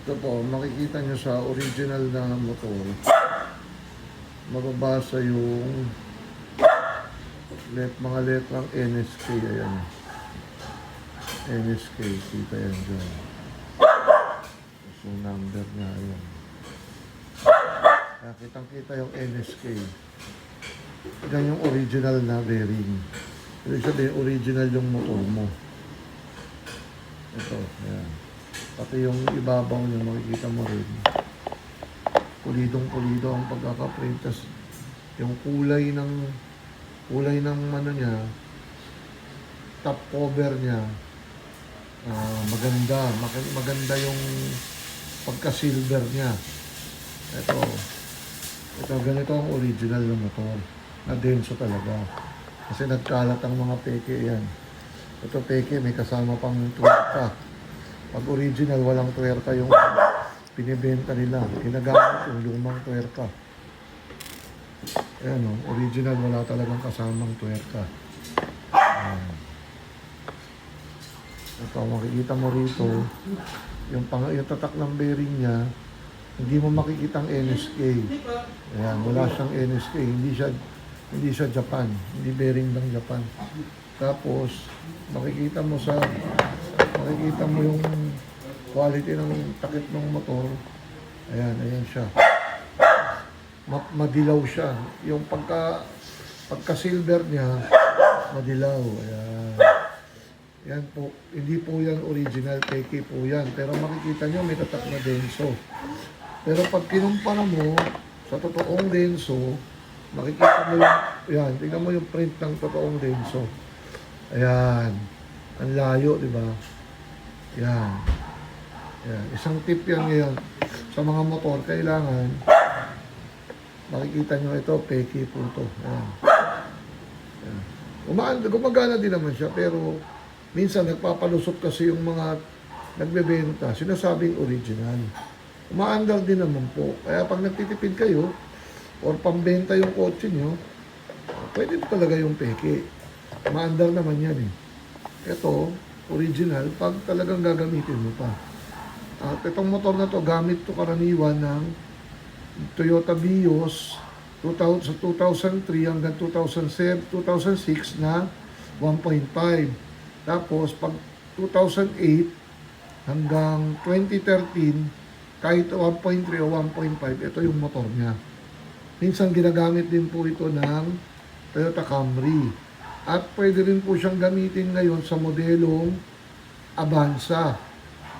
Ito po, makikita nyo sa original na motor, mababasa yung mga letrang NSK. Ayan. NSK, kita yan dyan. So, number niya, ayan. Kaya kitang-kita yung NSK. Yan yung original na bearing. Ibig sabihin, original yung motor mo. Ito, ayan. Pati yung ibabaw niya, makikita mo rin. Pulidong-pulido ang pagkaka-print. Tas yung kulay ng ano niya, top cover niya, maganda yung pagka-silver niya. Ito, ganito ang original ng motor. Na denso talaga. Kasi nagkalat ang mga peke yan. Ito peke, may kasama pang tuwerta. Pag original, walang tuwerta yung pinibenta nila. Ginagamit yung lumang tuwerta. Ayan o, original, wala talagang kasamang tuwerta. Ito, makikita mo rito, yung tatak ng bearing niya, hindi mo makikita ang NSK. Ayan, wala siyang NSK, hindi siya Japan, hindi bearing ng Japan. Tapos, makikita mo yung quality ng takip ng motor. Ayan siya. Madilaw siya. Yung pagka-silver niya, madilaw. Ayan. Yan po. Hindi po yan original, fake po yan. Pero makikita nyo, may tatak na denso. Pero pag kinumpara mo sa totoong denso, makikita mo yan. Tingnan mo yung print ng totoong denso. Ayan. Ang layo, di ba? Yan. Yan. Isang tip yan ngayon. Sa mga motor, kailangan makikita nyo ito, peke po ito. Gumagana din naman siya, pero minsan nagpapalusot kasi yung mga nagbebenta, sinasabing original. Umaandar din naman po. Kaya pag nagtitipid kayo, or pambenta yung kotse nyo, pwede talaga yung peke. Umaandar naman yan eh. Ito, original, pag talagang gagamitin mo pa. At itong motor na to, gamit to karaniwan ng Toyota Vios 2003 hanggang 2006 na 1.5. Tapos pag 2008 hanggang 2013 kahit 1.3 o 1.5, ito yung motor niya. Minsan ginagamit din po ito ng Toyota Camry. At pwede rin po siyang gamitin ngayon sa modelong Avanza.